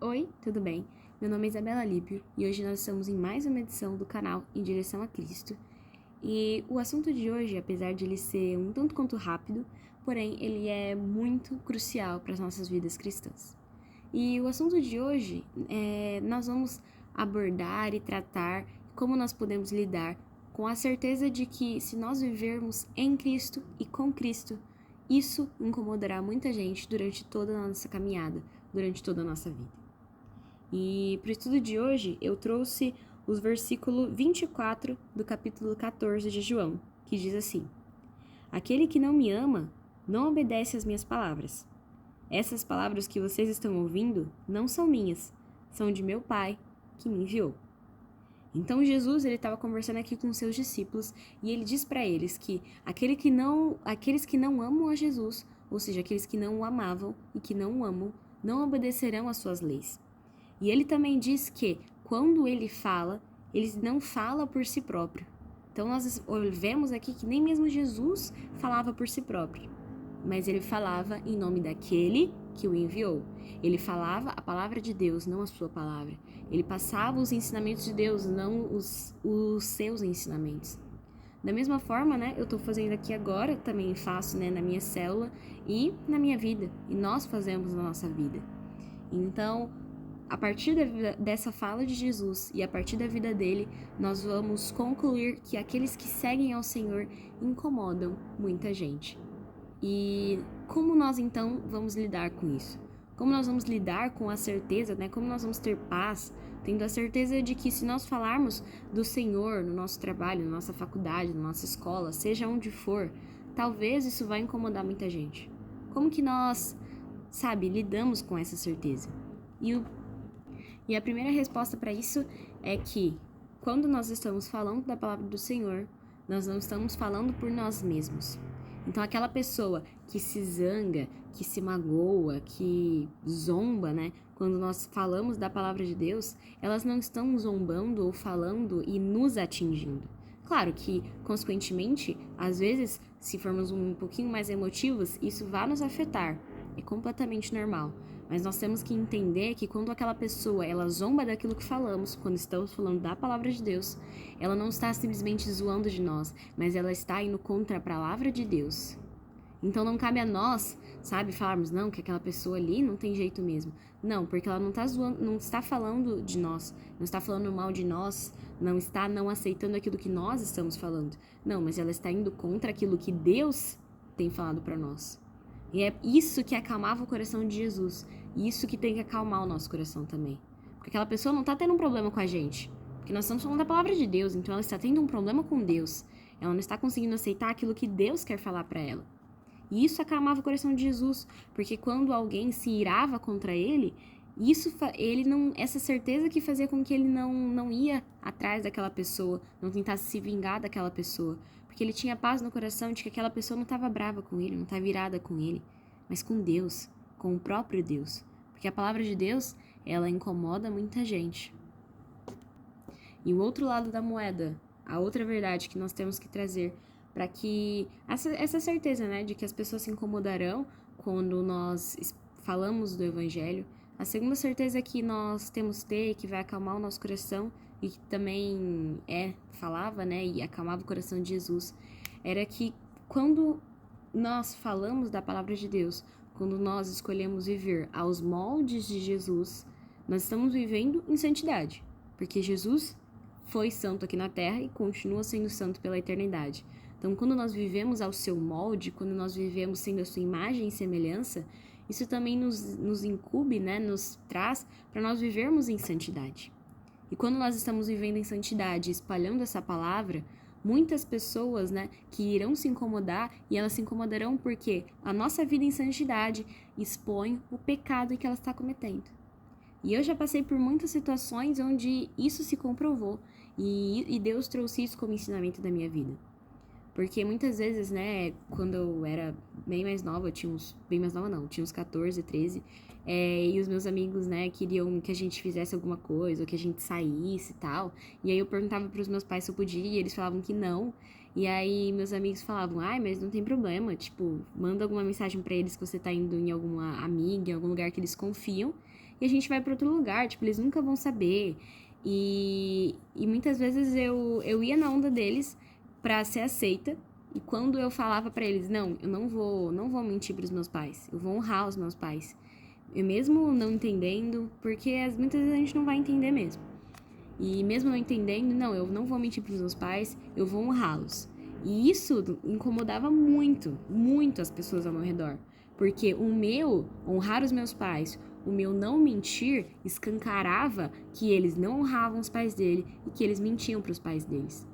Oi, tudo bem? Meu nome é Isabela Lípio e hoje nós estamos em mais uma edição do canal Em Direção a Cristo. E o assunto de hoje, apesar de ele ser um tanto quanto rápido, porém ele é muito crucial para as nossas vidas cristãs. E o assunto de hoje nós vamos abordar e tratar como nós podemos lidar com a certeza de que se nós vivermos em Cristo e com Cristo, isso incomodará muita gente durante toda a nossa caminhada, durante toda a nossa vida. E para o estudo de hoje, eu trouxe os versículos 24 do capítulo 14 de João, que diz assim: Aquele que não me ama, não obedece às minhas palavras. Essas palavras que vocês estão ouvindo não são minhas, são de meu Pai, que me enviou. Então Jesus ele estava conversando aqui com seus discípulos e ele diz para eles que aqueles que não amam a Jesus, ou seja, aqueles que não o amavam e que não o amam, não obedecerão às suas leis. E ele também diz que, quando ele fala, ele não fala por si próprio. Então, nós vemos aqui que nem mesmo Jesus falava por si próprio, mas ele falava em nome daquele que o enviou. Ele falava a palavra de Deus, não a sua palavra. Ele passava os ensinamentos de Deus, não os seus ensinamentos. Da mesma forma, né, eu estou fazendo aqui agora, também faço, né, na minha célula e na minha vida. E nós fazemos na nossa vida. Então, a partir dessa fala de Jesus e a partir da vida dele, nós vamos concluir que aqueles que seguem ao Senhor incomodam muita gente. E como nós então vamos lidar com isso? Como nós vamos lidar com a certeza, né? Como nós vamos ter paz, tendo a certeza de que se nós falarmos do Senhor no nosso trabalho, na nossa faculdade, na nossa escola, seja onde for, talvez isso vai incomodar muita gente. Como que nós, lidamos com essa certeza? E a primeira resposta para isso é que, quando nós estamos falando da palavra do Senhor, nós não estamos falando por nós mesmos. Então, aquela pessoa que se zanga, que se magoa, que zomba, né? Quando nós falamos da palavra de Deus, elas não estão zombando ou falando e nos atingindo. Claro que, consequentemente, às vezes, se formos um pouquinho mais emotivos, isso vai nos afetar. É completamente normal. Mas nós temos que entender que quando aquela pessoa ela zomba daquilo que falamos, quando estamos falando da palavra de Deus, ela não está simplesmente zoando de nós, mas ela está indo contra a palavra de Deus. Então não cabe a nós, falarmos não, que aquela pessoa ali não tem jeito mesmo. Não, porque ela não está zoando, não está falando de nós, não está falando mal de nós, não está não aceitando aquilo que nós estamos falando. Não, mas ela está indo contra aquilo que Deus tem falado para nós. E é isso que acalmava o coração de Jesus. E isso que tem que acalmar o nosso coração também. Porque aquela pessoa não está tendo um problema com a gente. Porque nós estamos falando da palavra de Deus, então ela está tendo um problema com Deus. Ela não está conseguindo aceitar aquilo que Deus quer falar para ela. E isso acalmava o coração de Jesus, porque quando alguém se irava contra ele, essa certeza que fazia com que ele não ia atrás daquela pessoa, não tentasse se vingar daquela pessoa, porque ele tinha paz no coração de que aquela pessoa não estava brava com ele, não estava irada com ele, mas com Deus, com o próprio Deus, porque a palavra de Deus, ela incomoda muita gente. E o outro lado da moeda, a outra verdade que nós temos que trazer para que essa certeza, né, de que as pessoas se incomodarão quando nós falamos do Evangelho. A segunda certeza que nós temos que ter, que vai acalmar o nosso coração e que também falava, né, e acalmava o coração de Jesus, era que quando nós falamos da palavra de Deus, quando nós escolhemos viver aos moldes de Jesus, nós estamos vivendo em santidade, porque Jesus foi santo aqui na terra e continua sendo santo pela eternidade. Então, quando nós vivemos ao seu molde, quando nós vivemos sendo a sua imagem e semelhança, isso também nos incube, né, nos traz para nós vivermos em santidade. E quando nós estamos vivendo em santidade, espalhando essa palavra, muitas pessoas, né, que irão se incomodar, e elas se incomodarão porque a nossa vida em santidade expõe o pecado que ela está cometendo. E eu já passei por muitas situações onde isso se comprovou, e Deus trouxe isso como ensinamento da minha vida. Porque muitas vezes, né, quando eu era bem mais nova, tinha uns 14, 13, e os meus amigos, né, queriam que a gente fizesse alguma coisa, ou que a gente saísse e tal. E aí eu perguntava pros meus pais se eu podia, e eles falavam que não. E aí meus amigos falavam, ai, mas não tem problema, tipo, manda alguma mensagem pra eles que você tá indo em alguma amiga, em algum lugar que eles confiam, e a gente vai para outro lugar, tipo, eles nunca vão saber. E muitas vezes eu ia na onda deles pra ser aceita, e quando eu falava pra eles, não, eu não vou mentir pros meus pais, eu vou honrar os meus pais. Eu mesmo não entendendo, porque muitas vezes a gente não vai entender mesmo. E mesmo não entendendo, não, eu não vou mentir pros meus pais, eu vou honrá-los. E isso incomodava muito, muito as pessoas ao meu redor. Porque o meu honrar os meus pais, o meu não mentir, escancarava que eles não honravam os pais dele e que eles mentiam pros pais deles.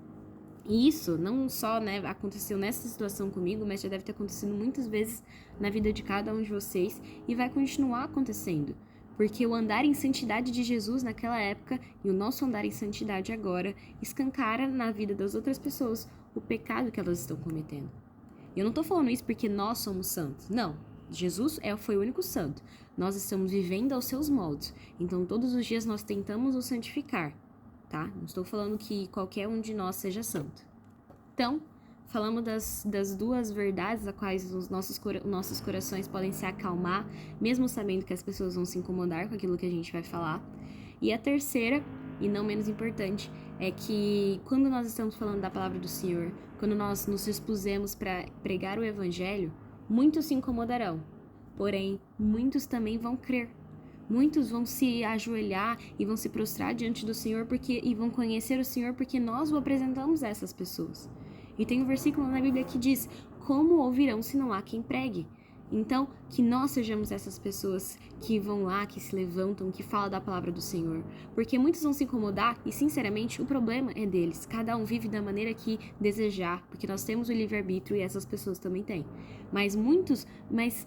E isso não só, né, aconteceu nessa situação comigo, mas já deve ter acontecido muitas vezes na vida de cada um de vocês e vai continuar acontecendo. Porque o andar em santidade de Jesus naquela época e o nosso andar em santidade agora escancara na vida das outras pessoas o pecado que elas estão cometendo. E eu não tô falando isso porque nós somos santos. Não. Jesus foi o único santo. Nós estamos vivendo aos seus moldes. Então todos os dias nós tentamos o santificar, tá? Não estou falando que qualquer um de nós seja santo. Então, falamos das duas verdades a quais os nossos corações podem se acalmar, mesmo sabendo que as pessoas vão se incomodar com aquilo que a gente vai falar. E a terceira, e não menos importante, é que quando nós estamos falando da palavra do Senhor, quando nós nos expusemos para pregar o Evangelho, muitos se incomodarão, porém, muitos também vão crer. Muitos vão se ajoelhar e vão se prostrar diante do Senhor e vão conhecer o Senhor porque nós o apresentamos a essas pessoas. E tem um versículo na Bíblia que diz, como ouvirão se não há quem pregue? Então, que nós sejamos essas pessoas que vão lá, que se levantam, que falam da palavra do Senhor. Porque muitos vão se incomodar e, sinceramente, o problema é deles. Cada um vive da maneira que desejar, porque nós temos o livre-arbítrio e essas pessoas também têm. Mas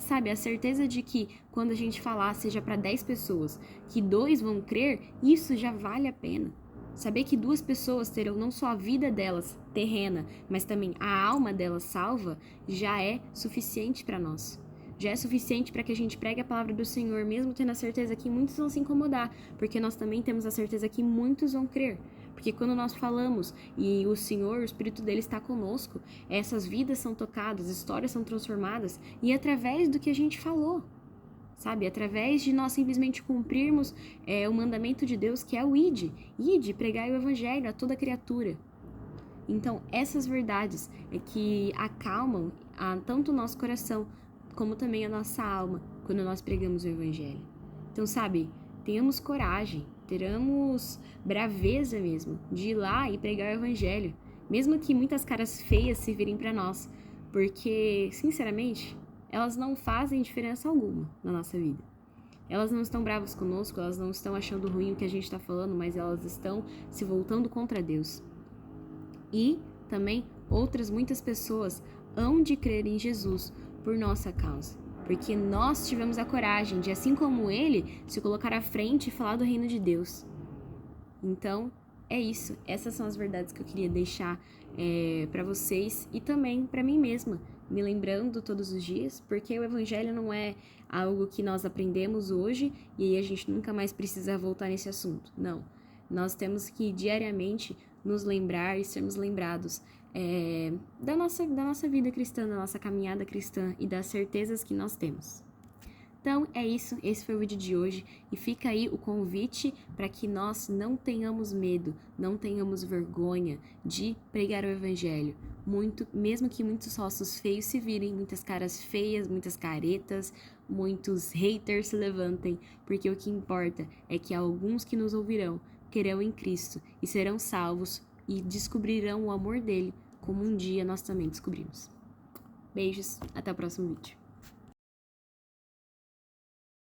sabe, a certeza de que quando a gente falar, seja para 10 pessoas, que 2 vão crer, isso já vale a pena. Saber que 2 pessoas terão não só a vida delas terrena, mas também a alma delas salva, já é suficiente para nós. Já é suficiente para que a gente pregue a palavra do Senhor, mesmo tendo a certeza que muitos vão se incomodar, porque nós também temos a certeza que muitos vão crer. Porque quando nós falamos e o Senhor, o Espírito dele está conosco, essas vidas são tocadas, histórias são transformadas, e é através do que a gente falou. Sabe, através de nós simplesmente cumprirmos o mandamento de Deus, que é o ide, pregai o evangelho a toda criatura. Então, essas verdades é que acalmam tanto o nosso coração, como também a nossa alma, quando nós pregamos o evangelho. Então, sabe, tenhamos coragem, teramos braveza mesmo, de ir lá e pregar o evangelho, mesmo que muitas caras feias se virem para nós, porque, sinceramente, elas não fazem diferença alguma na nossa vida. Elas não estão bravas conosco, elas não estão achando ruim o que a gente está falando, mas elas estão se voltando contra Deus. E também muitas pessoas hão de crer em Jesus por nossa causa. Porque nós tivemos a coragem de, assim como ele, se colocar à frente e falar do reino de Deus. Então, é isso. Essas são as verdades que eu queria deixar para vocês e também para mim mesma. Me lembrando todos os dias, porque o evangelho não é algo que nós aprendemos hoje e aí a gente nunca mais precisa voltar nesse assunto. Não. Nós temos que diariamente nos lembrar e sermos lembrados da nossa vida cristã, da nossa caminhada cristã e das certezas que nós temos. Então, é isso. Esse foi o vídeo de hoje. E fica aí o convite para que nós não tenhamos medo, não tenhamos vergonha de pregar o evangelho. Mesmo que muitos rostos feios se virem, muitas caras feias, muitas caretas, muitos haters se levantem, porque o que importa é que alguns que nos ouvirão crerão em Cristo e serão salvos e descobrirão o amor dele, como um dia nós também descobrimos. Beijos, até o próximo vídeo.